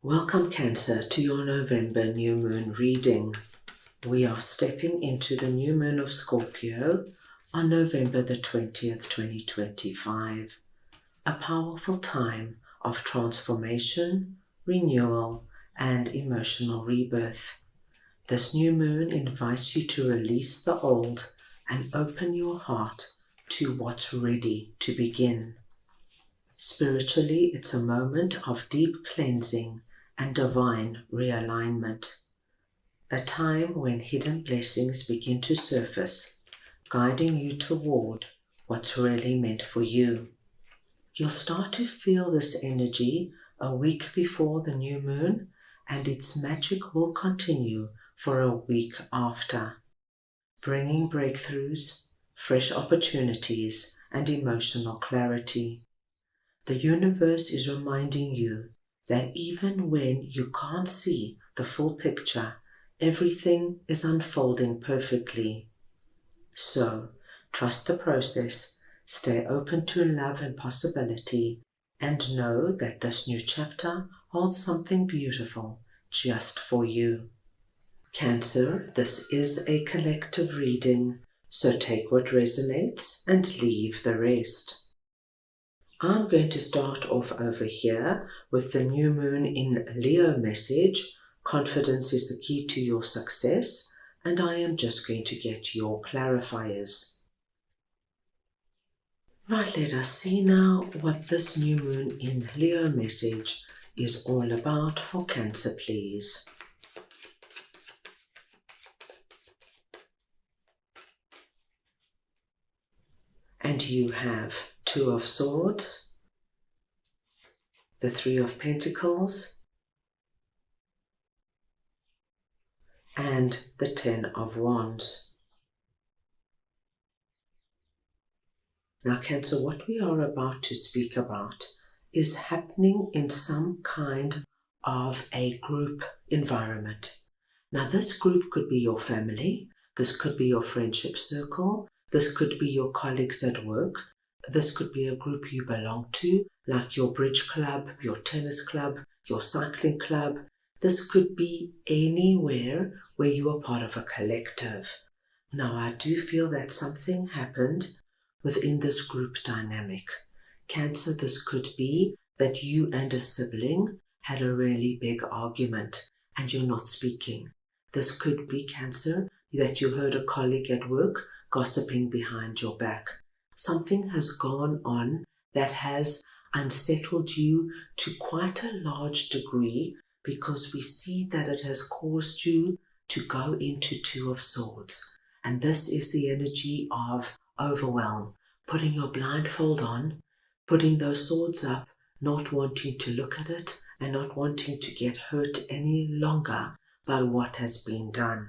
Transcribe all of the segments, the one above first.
Welcome Cancer to your November new moon reading. We are stepping into the new moon of Scorpio on November the 20th, 2025. A powerful time of transformation, renewal, and emotional rebirth. This new moon invites you to release the old and open your heart to what's ready to begin. Spiritually, it's a moment of deep cleansing and divine realignment. A time when hidden blessings begin to surface, guiding you toward what's really meant for you. You'll start to feel this energy a week before the new moon, and its magic will continue for a week after, bringing breakthroughs, fresh opportunities, and emotional clarity. The universe is reminding you that even when you can't see the full picture, everything is unfolding perfectly. So, trust the process, stay open to love and possibility, and know that this new chapter holds something beautiful just for you. Cancer, this is a collective reading, so take what resonates and leave the rest. I'm going to start off over here with the new moon in Leo message. Confidence is the key to your success, and I am just going to get your clarifiers. Right, let us see now what this new moon in Leo message is all about for Cancer, please. And you have Two of Swords, the Three of Pentacles, and the Ten of Wands. Now Cancer, what we are about to speak about is happening in some kind of a group environment. Now this group could be your family, this could be your friendship circle, this could be your colleagues at work, this could be a group you belong to, like your bridge club, your tennis club, your cycling club. This could be anywhere where you are part of a collective. Now I do feel that something happened within this group dynamic. Cancer, this could be that you and a sibling had a really big argument and you're not speaking. This could be, Cancer, that you heard a colleague at work gossiping behind your back. Something has gone on that has unsettled you to quite a large degree, because we see that it has caused you to go into Two of Swords. And this is the energy of overwhelm, putting your blindfold on, putting those swords up, not wanting to look at it and not wanting to get hurt any longer by what has been done.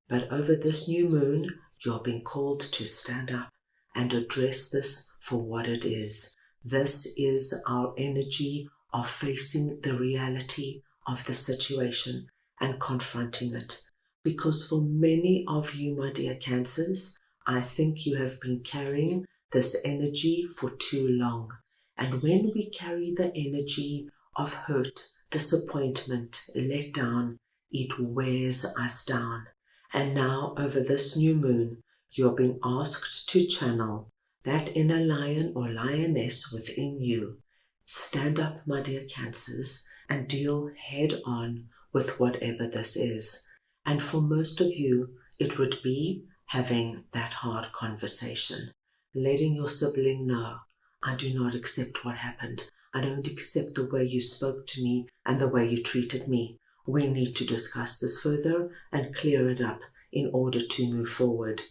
But over this new moon, you're being called to stand up and address this for what it is. This is our energy of facing the reality of the situation and confronting it. Because for many of you, my dear Cancers, I think you have been carrying this energy for too long. And when we carry the energy of hurt, disappointment, let down, it wears us down. And now over this new moon, you're being asked to channel that inner lion or lioness within you. Stand up, my dear Cancers, and deal head on with whatever this is. And for most of you, it would be having that hard conversation, letting your sibling know, I do not accept what happened. I don't accept the way you spoke to me and the way you treated me. We need to discuss this further and clear it up in order to move forward.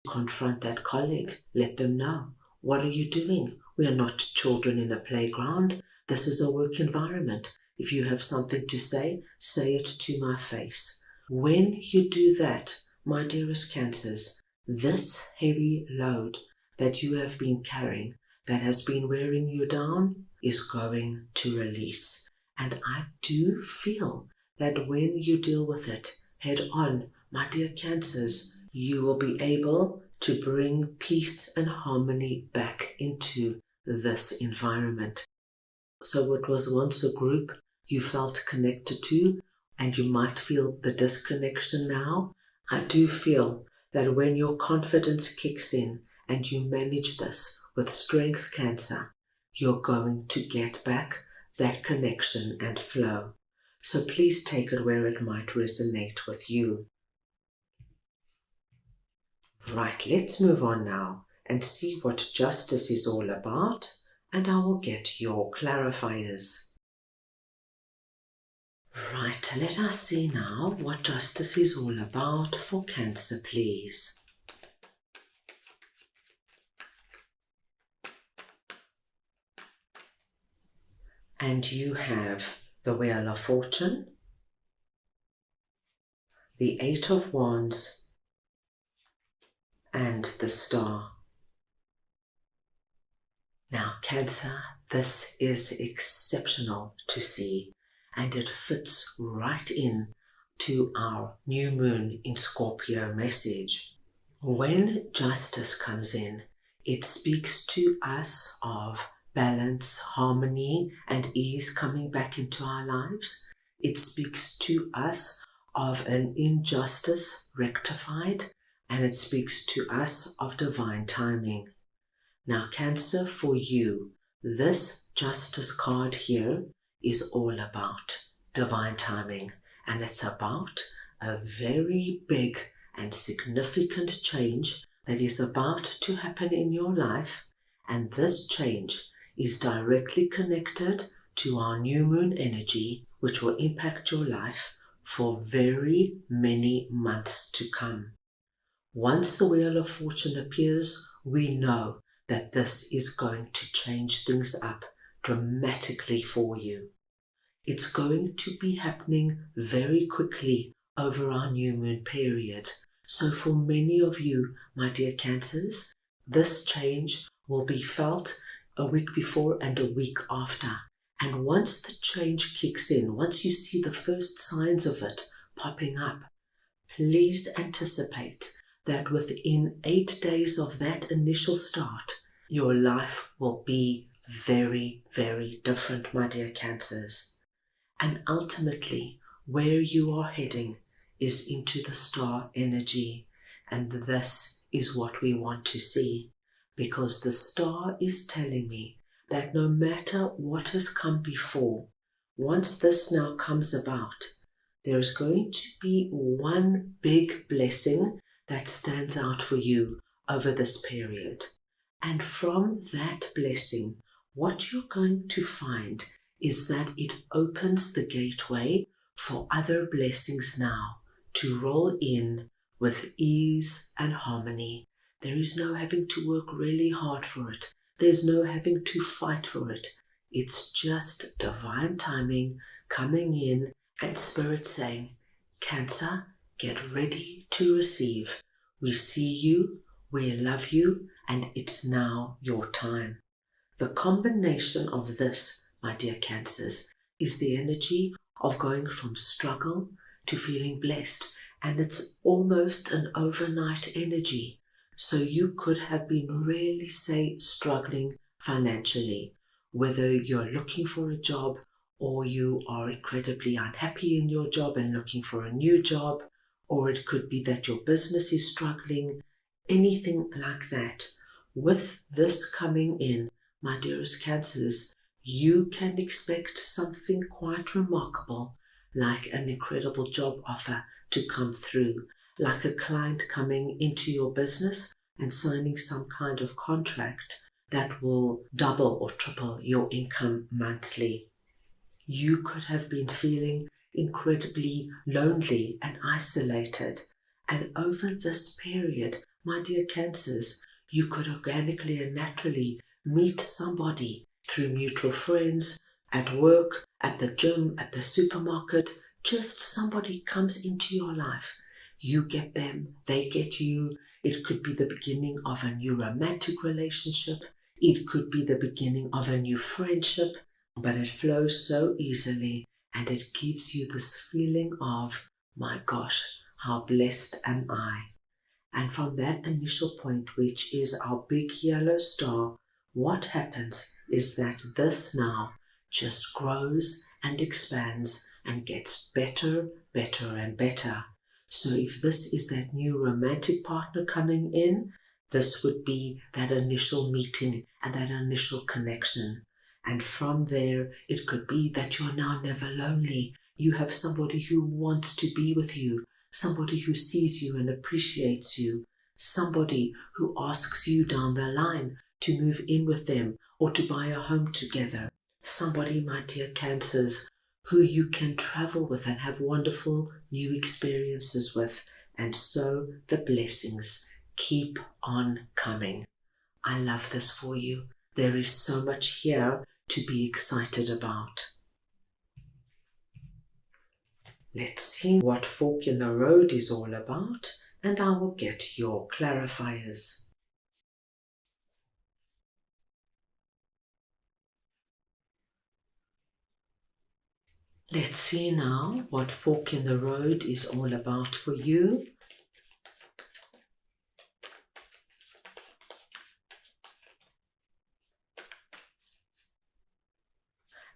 Confront that colleague. Let them know. What are you doing? We are not children in a playground. This is a work environment. If you have something to say it to my face. When you do that, my dearest Cancers, this heavy load that you have been carrying, that has been wearing you down, is going to release. And I do feel that when you deal with it head on, my dear Cancers, you will be able to bring peace and harmony back into this environment. So what was once a group you felt connected to, and you might feel the disconnection now. I do feel that when your confidence kicks in and you manage this with strength, Cancer, you're going to get back that connection and flow. So please take it where it might resonate with you. Right, let's move on now and see what justice is all about, and I will get your clarifiers. Right, let us see now what justice is all about for Cancer, please. And you have the Wheel of Fortune, the Eight of Wands, and the Star. Now, Cancer, this is exceptional to see, and it fits right in to our new moon in Scorpio message. When justice comes in, it speaks to us of balance, harmony, and ease coming back into our lives. It speaks to us of an injustice rectified, and it speaks to us of divine timing. Now, Cancer, for you, this justice card here is all about divine timing, and it's about a very big and significant change that is about to happen in your life, and this change is directly connected to our new moon energy, which will impact your life for very many months to come. Once the Wheel of Fortune appears, we know that this is going to change things up dramatically for you. It's going to be happening very quickly over our new moon period. So for many of you, my dear Cancers, this change will be felt a week before and a week after. And once the change kicks in, once you see the first signs of it popping up, please anticipate that within 8 days of that initial start, your life will be very, very different, my dear Cancers. And ultimately, where you are heading is into the star energy. And this is what we want to see, because the star is telling me that no matter what has come before, once this now comes about, there's going to be one big blessing that stands out for you over this period. And from that blessing, what you're going to find is that it opens the gateway for other blessings now to roll in with ease and harmony. There is no having to work really hard for it. There's no having to fight for it. It's just divine timing coming in and Spirit saying, Cancer, get ready to receive. We see you, we love you, and it's now your time. The combination of this, my dear Cancers, is the energy of going from struggle to feeling blessed, and it's almost an overnight energy. So you could have been really, say, struggling financially, whether you're looking for a job or you are incredibly unhappy in your job and looking for a new job, or it could be that your business is struggling, anything like that. With this coming in, my dearest Cancers, you can expect something quite remarkable, like an incredible job offer to come through, like a client coming into your business and signing some kind of contract that will double or triple your income monthly. You could have been feeling incredibly lonely and isolated, and over this period, my dear Cancers, you could organically and naturally meet somebody through mutual friends, at work, at the gym, at the supermarket. Just somebody comes into your life. You get them, they get you. It could be the beginning of a new romantic relationship. It could be the beginning of a new friendship, but it flows so easily and it gives you this feeling of, my gosh, how blessed am I? And from that initial point, which is our big yellow star, what happens is that this now just grows and expands and gets better, better and better. So if this is that new romantic partner coming in, this would be that initial meeting and that initial connection. And from there, it could be that you're now never lonely. You have somebody who wants to be with you, somebody who sees you and appreciates you, somebody who asks you down the line to move in with them or to buy a home together. Somebody, my dear Cancers, who you can travel with and have wonderful new experiences with. And so the blessings keep on coming. I love this for you. There is so much here to be excited about. Let's see what Fork in the Road is all about, and I will get your clarifiers. Let's see now what Fork in the Road is all about for you.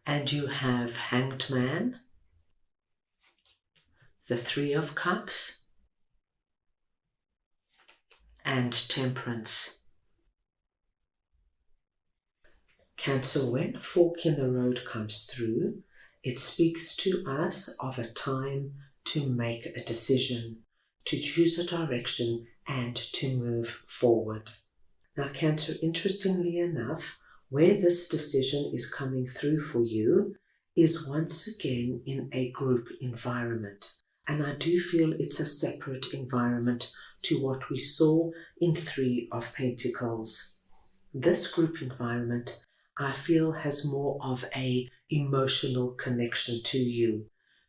And you have Hanged Man, the Three of Cups, and Temperance. Cancer, when Fork in the Road comes through, it speaks to us of a time to make a decision, to choose a direction, and to move forward. Now, Cancer, interestingly enough, where this decision is coming through for you is once again in a group environment. And I do feel it's a separate environment to what we saw in Three of Pentacles. This group environment, I feel, has more of a emotional connection to you.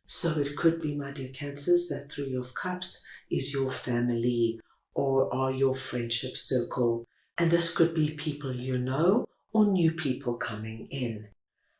So it could be, my dear Cancers, that Three of Cups is your family or are your friendship circle. And this could be people you know or new people coming in.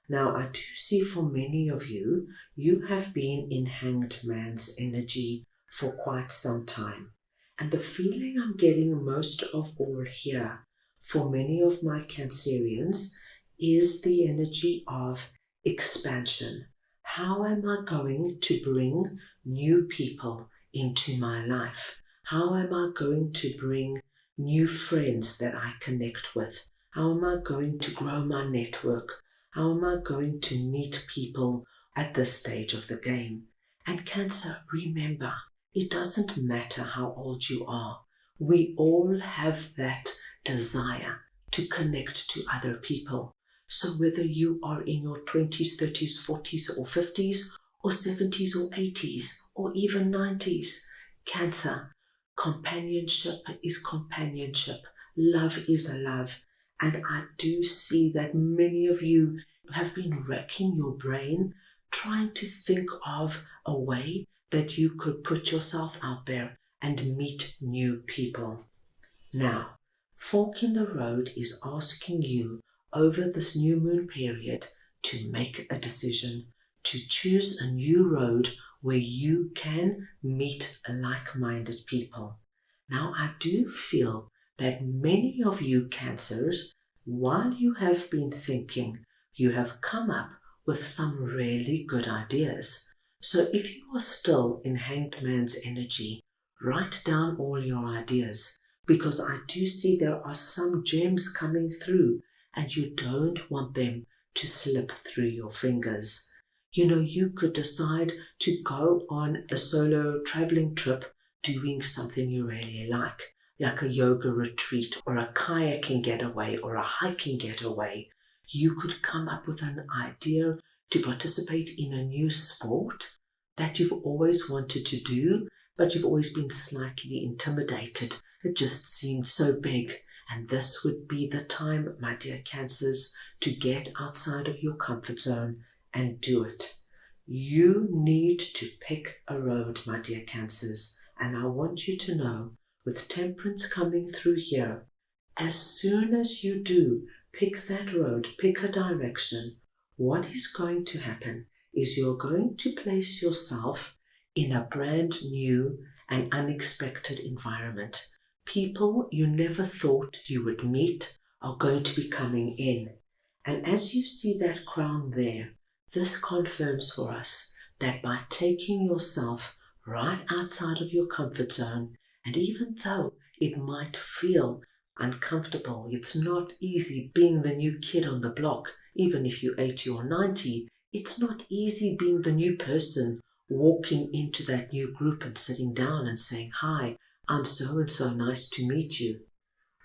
Now, I do see for many of you, you have been in Hanged Man's energy for quite some time. And the feeling I'm getting most of all here for many of my Cancerians is the energy of expansion. How am I going to bring new people into my life? How am I going to bring new friends that I connect with? How am I going to grow my network? How am I going to meet people at this stage of the game? And Cancer, remember, it doesn't matter how old you are. We all have that desire to connect to other people. So whether you are in your 20s, 30s, 40s or 50s or 70s or 80s or even 90s, Cancer, companionship is companionship. Love is a love. And I do see that many of you have been racking your brain trying to think of a way that you could put yourself out there and meet new people. Now, Fork in the Road is asking you over this new moon period to make a decision, to choose a new road where you can meet like-minded people. Now, I do feel that many of you Cancers, while you have been thinking, you have come up with some really good ideas. So if you are still in Hanged Man's energy, write down all your ideas, because I do see there are some gems coming through and you don't want them to slip through your fingers. You know, you could decide to go on a solo traveling trip doing something you really like a yoga retreat or a kayaking getaway or a hiking getaway. You could come up with an idea to participate in a new sport that you've always wanted to do, but you've always been slightly intimidated. It just seemed so big. And this would be the time, my dear Cancers, to get outside of your comfort zone and do it. You need to pick a road, my dear Cancers. And I want you to know, with Temperance coming through here, as soon as you do pick that road, pick a direction, what is going to happen is you're going to place yourself in a brand new and unexpected environment. People you never thought you would meet are going to be coming in. And as you see that crown there, this confirms for us that by taking yourself right outside of your comfort zone, and even though it might feel uncomfortable, it's not easy being the new kid on the block, even if you're 80 or 90, it's not easy being the new person walking into that new group and sitting down and saying, "Hi, I'm so and so, nice to meet you."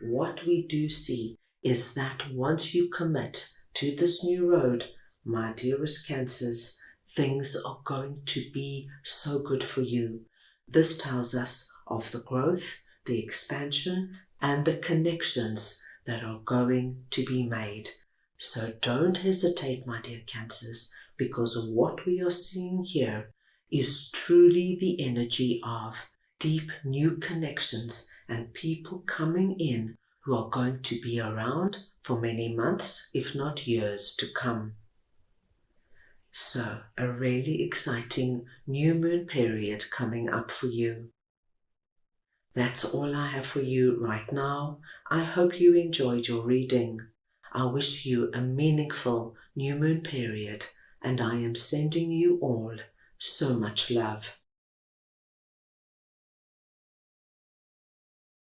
What we do see is that once you commit to this new road, my dearest Cancers, things are going to be so good for you. This tells us of the growth, the expansion, and the connections that are going to be made. So don't hesitate, my dear Cancers, because what we are seeing here is truly the energy of deep new connections and people coming in who are going to be around for many months, if not years to come. So, a really exciting new moon period coming up for you. That's all I have for you right now. I hope you enjoyed your reading. I wish you a meaningful new moon period, and I am sending you all so much love.